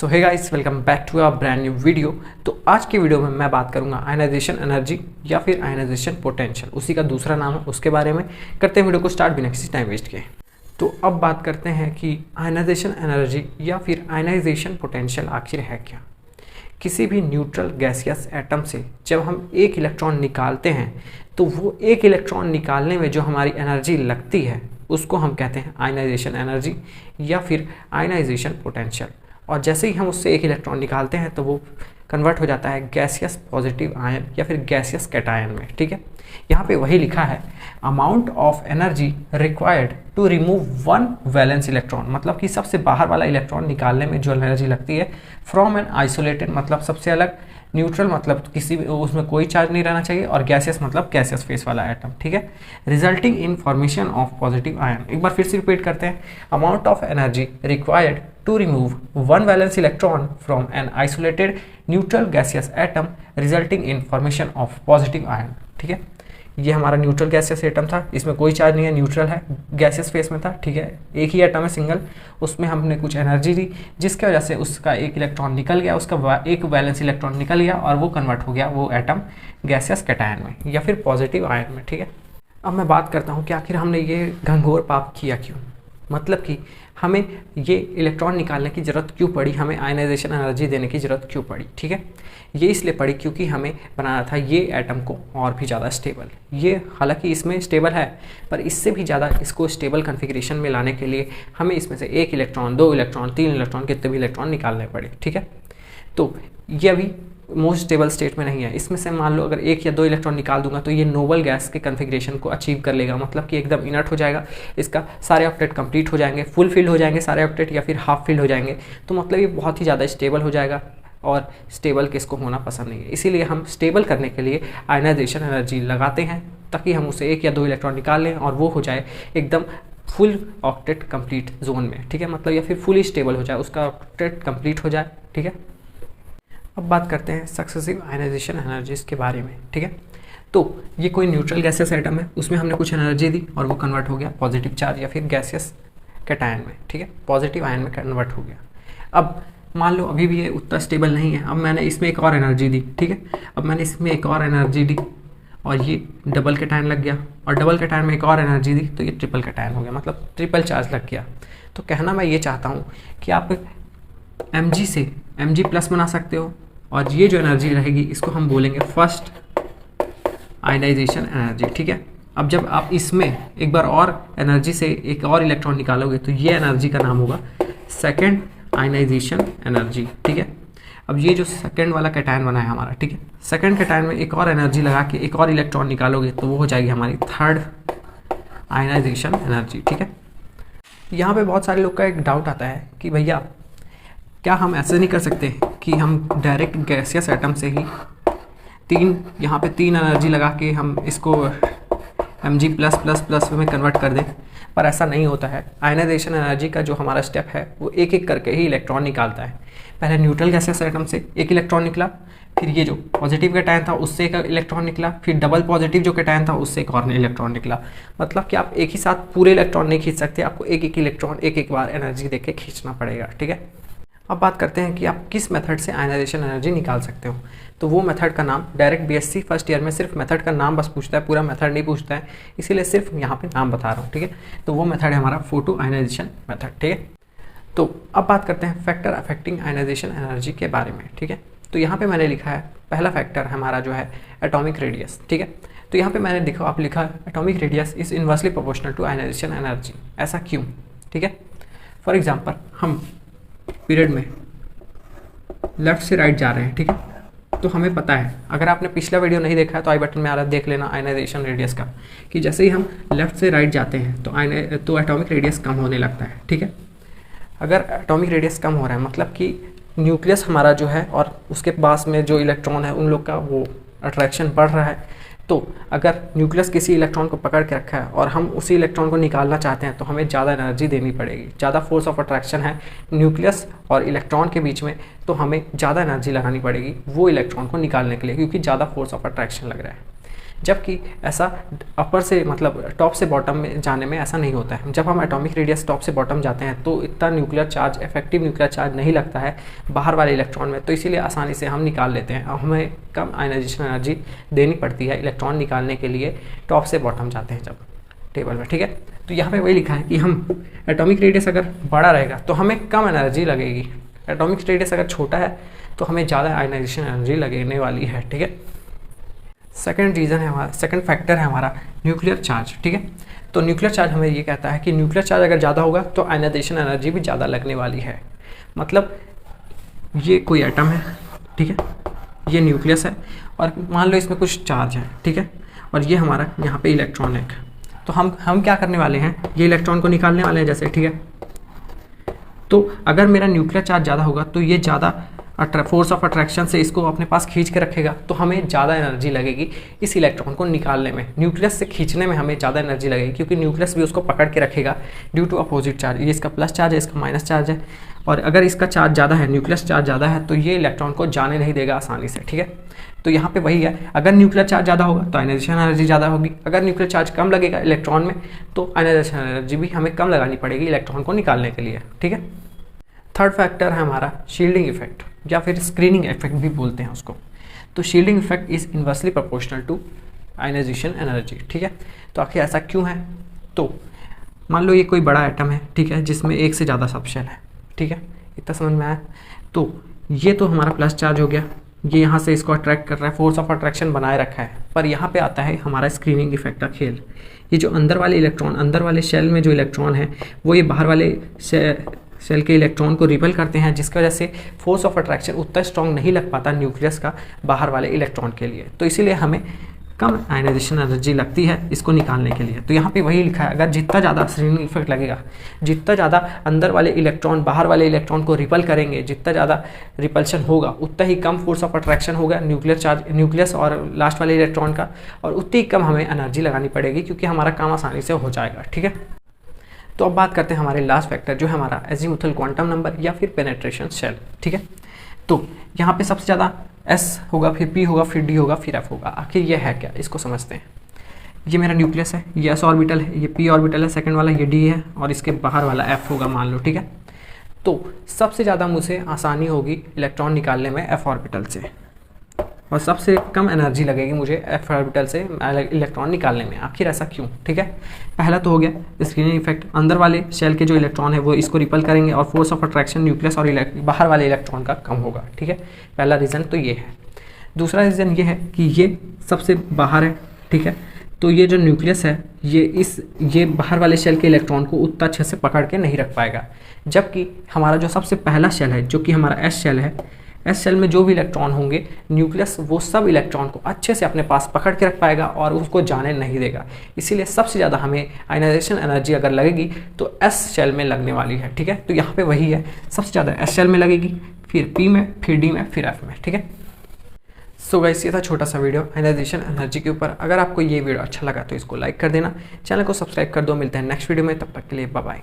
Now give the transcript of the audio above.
So hey guys, welcome back to a brand new video. तो आज की video में मैं बात करूंगा आयनाइजेशन एनर्जी या फिर आयनाइजेशन पोटेंशियल, उसी का दूसरा नाम है, उसके बारे में करते हैं वीडियो को स्टार्ट बिना किसी टाइम वेस्ट किए। तो अब बात करते हैं कि आयनाइजेशन एनर्जी या फिर आयनाइजेशन पोटेंशियल आखिर है क्या। किसी भी न्यूट्रल गैसियस एटम से जब हम एक इलेक्ट्रॉन निकालते हैं तो वो एक इलेक्ट्रॉन निकालने में जो हमारी एनर्जी लगती है उसको हम कहते हैं आयनाइजेशन एनर्जी या फिर आयनाइजेशन पोटेंशियल। और जैसे ही हम उससे एक इलेक्ट्रॉन निकालते हैं तो वो कन्वर्ट हो जाता है गैसियस पॉजिटिव आयन या फिर गैसियस कैटायन में। ठीक है, यहाँ पे वही लिखा है amount of energy required to remove one valence electron, मतलब कि सबसे बाहर वाला इलेक्ट्रॉन निकालने में जो एनर्जी लगती है फ्रॉम एन आइसोलेटेड, मतलब सबसे अलग, न्यूट्रल मतलब किसी भी उसमें कोई चार्ज नहीं रहना चाहिए, और गैसियस मतलब गैसियस फेस वाला एटम। ठीक है, resulting in formation of positive ion. एक बार फिर से रिपीट करते हैं, amount of energy required to remove one valence electron from an isolated neutral gaseous atom resulting in formation of positive ion. ठीक है, ये हमारा न्यूट्रल गैसियस एटम था, इसमें कोई चार्ज नहीं है, न्यूट्रल है, गैसियस फेस में था। ठीक है, एक ही एटम है सिंगल, उसमें हमने कुछ एनर्जी दी जिसकी वजह से उसका एक इलेक्ट्रॉन निकल गया, उसका एक वैलेंस इलेक्ट्रॉन निकल गया और वो कन्वर्ट हो गया वो एटम गैसियस कैटायन में या फिर पॉजिटिव आयन में। ठीक है, अब मैं बात करता हूँ कि आखिर हमने ये घनघोर पाप किया क्यों, मतलब कि हमें ये इलेक्ट्रॉन निकालने की ज़रूरत क्यों पड़ी, हमें आयनाइजेशन एनर्जी देने की ज़रूरत क्यों पड़ी। ठीक है, ये इसलिए पड़ी क्योंकि हमें बनाना था ये एटम को और भी ज़्यादा स्टेबल। ये हालांकि इसमें स्टेबल है, पर इससे भी ज़्यादा इसको स्टेबल कॉन्फ़िगरेशन में लाने के लिए हमें इसमें से एक इलेक्ट्रॉन, दो इलेक्ट्रॉन, तीन इलेक्ट्रॉन, कितने भी इलेक्ट्रॉन निकालने पड़े। ठीक है, तो ये अभी मोस्ट स्टेबल स्टेट में नहीं है। इसमें से मान लो अगर एक या दो इलेक्ट्रॉन निकाल दूंगा तो ये नोबल गैस के कन्फिग्रेशन को अचीव कर लेगा, मतलब कि एकदम इनर्ट हो जाएगा, इसका सारे ऑक्टेट कंप्लीट हो जाएंगे, फुल फिल हो जाएंगे सारे ऑक्टेट या फिर हाफ फिल हो जाएंगे। तो मतलब ये बहुत ही ज़्यादा स्टेबल हो जाएगा और स्टेबल किसको होना पसंद नहीं है। इसीलिए हम स्टेबल करने के लिए आयनाइजेशन एनर्जी लगाते हैं ताकि हम उसे एक या दो इलेक्ट्रॉन निकाल लें और वो हो जाए एकदम फुल ऑक्टेट कंप्लीट जोन में। ठीक है, मतलब या फिर फुली स्टेबल हो जाए, उसका ऑक्टेट कंप्लीट हो जाए। ठीक है, अब बात करते हैं सक्सेसिव आयनाइजेशन एनर्जीज के बारे में। ठीक है, तो ये कोई न्यूट्रल गैसियस एटम है, उसमें हमने कुछ एनर्जी दी और वो कन्वर्ट हो गया पॉजिटिव चार्ज या फिर गैसियस कैटायन में। ठीक है, पॉजिटिव आयन में कन्वर्ट हो गया। अब मान लो अभी भी ये उतना स्टेबल नहीं है, अब मैंने इसमें एक और एनर्जी दी। ठीक है, अब मैंने इसमें एक और एनर्जी दी और ये डबल कैटायन लग गया, और डबल कैटायन में एक और एनर्जी दी तो ये ट्रिपल कैटायन हो गया, मतलब ट्रिपल चार्ज लग गया। तो कहना मैं ये चाहता हूँ कि आप Mg से Mg प्लस बना सकते हो, और ये जो एनर्जी रहेगी इसको हम बोलेंगे फर्स्ट आयनाइजेशन एनर्जी। ठीक है, अब जब आप इसमें एक बार और एनर्जी से एक और इलेक्ट्रॉन निकालोगे तो ये एनर्जी का नाम होगा सेकंड आयनाइजेशन एनर्जी। ठीक है, अब ये जो सेकंड वाला कैटायन बना है हमारा, ठीक है, सेकंड कैटायन में एक और एनर्जी लगा के एक और इलेक्ट्रॉन निकालोगे तो वो हो जाएगी हमारी थर्ड आयनाइजेशन एनर्जी। ठीक है, यहाँ पे बहुत सारे लोग का एक डाउट आता है कि भैया क्या हम ऐसे नहीं कर सकते कि हम डायरेक्ट गैसियस एटम से ही यहाँ पे तीन एनर्जी लगा के हम इसको Mg+++ में कन्वर्ट कर दें, पर ऐसा नहीं होता है। आयनाइजेशन एनर्जी का जो हमारा स्टेप है वो एक एक करके ही इलेक्ट्रॉन निकालता है। पहले न्यूट्रल गैसियस एटम से एक इलेक्ट्रॉन निकला, फिर ये जो पॉजिटिव कैटायन था उससे एक इलेक्ट्रॉन निकला, फिर डबल पॉजिटिव जो कैटायन था उससे एक और इलेक्ट्रॉन निकला। मतलब कि आप एक ही साथ पूरे इलेक्ट्रॉन नहीं खींच सकते, आपको एक एक इलेक्ट्रॉन एक एक बार एनर्जी देके खींचना पड़ेगा। ठीक है, अब बात करते हैं कि आप किस मेथड से आयनाइजेशन एनर्जी निकाल सकते हो। तो वो मेथड का नाम डायरेक्ट बीएससी फर्स्ट ईयर में सिर्फ मेथड का नाम बस पूछता है, पूरा मेथड नहीं पूछता है, इसीलिए सिर्फ यहाँ पे नाम बता रहा हूँ। ठीक है, तो वो मेथड है हमारा फोटो आयनाइजेशन मेथड। ठीक है, तो अब बात करते हैं फैक्टर अफेक्टिंग आयनाइजेशन एनर्जी के बारे में। ठीक है, तो यहाँ पे मैंने लिखा है पहला फैक्टर हमारा जो है एटॉमिक रेडियस। ठीक है, तो यहाँ पे मैंने देखो आप लिखा atomic radius is inversely proportional to ionization energy. ऐसा क्यों? ठीक है, फॉर एग्जाम्पल हम पीरियड में लेफ्ट से राइट जा रहे हैं। ठीक है, तो हमें पता है, अगर आपने पिछला वीडियो नहीं देखा है तो आई बटन में आ रहा है, देख लेना आयनाइजेशन रेडियस का, कि जैसे ही हम लेफ्ट से राइट जाते हैं तो एटॉमिक रेडियस कम होने लगता है। ठीक है, अगर एटॉमिक रेडियस कम हो रहा है मतलब कि न्यूक्लियस हमारा जो है और उसके पास में जो इलेक्ट्रॉन है उन लोग का वो अट्रैक्शन बढ़ रहा है। तो अगर न्यूक्लियस किसी इलेक्ट्रॉन को पकड़ के रखा है और हम उसी इलेक्ट्रॉन को निकालना चाहते हैं तो हमें ज़्यादा एनर्जी देनी पड़ेगी, ज़्यादा फोर्स ऑफ अट्रैक्शन है न्यूक्लियस और इलेक्ट्रॉन के बीच में, तो हमें ज़्यादा एनर्जी लगानी पड़ेगी वो इलेक्ट्रॉन को निकालने के लिए, क्योंकि ज़्यादा फोर्स ऑफ अट्रैक्शन लग रहा है। जबकि ऐसा अपर से मतलब टॉप से बॉटम में जाने में ऐसा नहीं होता है। जब हम एटॉमिक रेडियस टॉप से बॉटम जाते हैं तो इतना nuclear charge, effective nuclear charge नहीं लगता है बाहर वाले इलेक्ट्रॉन में, तो इसीलिए आसानी से हम निकाल लेते हैं। अब हमें कम आयनाइजेशन एनर्जी देनी पड़ती है इलेक्ट्रॉन निकालने के लिए टॉप से बॉटम जाते हैं जब टेबल में, ठीक है। तो यहाँ पे वही लिखा है कि हम एटॉमिक रेडियस अगर बड़ा रहेगा तो हमें कम एनर्जी लगेगी, एटॉमिक रेडियस अगर छोटा है तो हमें ज़्यादा आयनाइजेशन एनर्जी लगने वाली है, ठीक है। सेकंड रीज़न है हमारा, सेकंड फैक्टर है हमारा न्यूक्लियर चार्ज, ठीक है। तो न्यूक्लियर चार्ज हमें ये कहता है कि न्यूक्लियर चार्ज अगर ज़्यादा होगा तो आयनाइजेशन एनर्जी भी ज़्यादा लगने वाली है। मतलब ये कोई एटम है, ठीक है, ये न्यूक्लियस है और मान लो इसमें कुछ चार्ज है, ठीक है, और ये हमारा यहाँ पे इलेक्ट्रॉन है। तो हम क्या करने वाले हैं, ये इलेक्ट्रॉन को निकालने वाले हैं जैसे, ठीक है। तो अगर मेरा न्यूक्लियर चार्ज ज़्यादा होगा तो ये ज़्यादा फोर्स ऑफ अट्रैक्शन से इसको अपने पास खींच के रखेगा, तो हमें ज़्यादा एनर्जी लगेगी इस इलेक्ट्रॉन को निकालने में। न्यूक्लियस से खींचने में हमें ज़्यादा एनर्जी लगेगी क्योंकि न्यूक्लियस भी उसको पकड़ के रखेगा ड्यू टू अपोजिट चार्ज। ये इसका प्लस चार्ज है, इसका माइनस चार्ज है, और अगर इसका चार्ज ज़्यादा है, न्यूक्लियस चार्ज ज़्यादा है, तो ये इलेक्ट्रॉन को जाने नहीं देगा आसानी से, ठीक है। तो यहाँ पे वही है, अगर न्यूक्लियर चार्ज ज़्यादा होगा तो आयनाइजेशन एनर्जी ज़्यादा होगी, अगर न्यूक्लियर चार्ज कम लगेगा इलेक्ट्रॉन में तो आयनाइजेशन एनर्जी भी हमें कम लगानी पड़ेगी इलेक्ट्रॉन को निकालने के लिए, ठीक है। थर्ड फैक्टर है हमारा शील्डिंग इफेक्ट या फिर स्क्रीनिंग इफेक्ट भी बोलते हैं उसको। तो shielding effect is inversely proportional to ionization energy, ठीक है। तो आखिर ऐसा क्यों है, तो मान लो ये कोई बड़ा एटम है, ठीक है, जिसमें एक से ज़्यादा सब शेल है, ठीक है, इतना समझ में आया। तो ये तो हमारा प्लस चार्ज हो गया, ये यहाँ से इसको अट्रैक्ट कर रहा है, फोर्स ऑफ अट्रैक्शन बनाए रखा है, पर यहाँ पे आता है हमारा स्क्रीनिंग इफेक्ट का खेल। ये जो अंदर वाले इलेक्ट्रॉन, अंदर वाले शेल में जो इलेक्ट्रॉन है वो ये बाहर वाले सेल के इलेक्ट्रॉन को रिपेल करते हैं, जिसकी वजह से फोर्स ऑफ अट्रैक्शन उतना स्ट्रॉन्ग नहीं लग पाता न्यूक्लियस का बाहर वाले इलेक्ट्रॉन के लिए, तो इसीलिए हमें कम आयनाइजेशन एनर्जी लगती है इसको निकालने के लिए। तो यहाँ पे वही लिखा है, अगर जितना ज़्यादा स्क्रीनिंग इफेक्ट लगेगा, जितना ज़्यादा अंदर वाले इलेक्ट्रॉन बाहर वाले इलेक्ट्रॉन को रिपल करेंगे, जितना ज़्यादा रिपल्शन होगा उतना ही कम फोर्स ऑफ अट्रैक्शन होगा न्यूक्लियस और लास्ट वाले इलेक्ट्रॉन का, और उतनी कम हमें एनर्जी लगानी पड़ेगी क्योंकि हमारा काम आसानी से हो जाएगा, ठीक है। तो अब बात करते हैं हमारे लास्ट फैक्टर जो है हमारा एजीमुथल क्वांटम नंबर या फिर पेनेट्रेशन शेल, ठीक है। तो यहाँ पे सबसे ज़्यादा S होगा, फिर P होगा, फिर D होगा, फिर F होगा। आखिर ये है क्या, इसको समझते हैं। ये मेरा न्यूक्लियस है, ये S ऑर्बिटल है, ये P ऑर्बिटल है, सेकंड वाला ये D है, और इसके बाहर वाला F होगा मान लो, ठीक है। तो सबसे ज़्यादा मुझे आसानी होगी इलेक्ट्रॉन निकालने में F ऑर्बिटल से, और सबसे कम एनर्जी लगेगी मुझे F ऑर्बिटल से इलेक्ट्रॉन निकालने में। आखिर ऐसा क्यों, ठीक है। पहला तो हो गया स्क्रीनिंग इफेक्ट, अंदर वाले शेल के जो इलेक्ट्रॉन है वो इसको रिपल करेंगे और फोर्स ऑफ अट्रैक्शन न्यूक्लियस और बाहर वाले इलेक्ट्रॉन का कम होगा, ठीक है। पहला रीज़न तो ये है। दूसरा रीज़न ये है कि ये सबसे बाहर है, ठीक है, तो ये जो न्यूक्लियस है ये बाहर वाले शेल के इलेक्ट्रॉन को उतना अच्छे से पकड़ के नहीं रख पाएगा, जबकि हमारा जो सबसे पहला शेल है जो कि हमारा एस शेल है, एस शेल में जो भी इलेक्ट्रॉन होंगे न्यूक्लियस वो सब इलेक्ट्रॉन को अच्छे से अपने पास पकड़ के रख पाएगा और उसको जाने नहीं देगा। इसीलिए सबसे ज़्यादा हमें आयनाइजेशन एनर्जी अगर लगेगी तो एस शेल में लगने वाली है, ठीक है। तो यहाँ पे वही है, सबसे ज़्यादा एस शेल में लगेगी, फिर पी में, फिर डी में, फिर एफ में, ठीक है। सो गाइस, ये था छोटा सा वीडियो आयनाइजेशन एनर्जी के ऊपर। अगर आपको ये वीडियो अच्छा लगा तो इसको लाइक कर देना, चैनल को सब्सक्राइब कर दो। मिलते हैं नेक्स्ट वीडियो में, तब तक के लिए बाय बाय।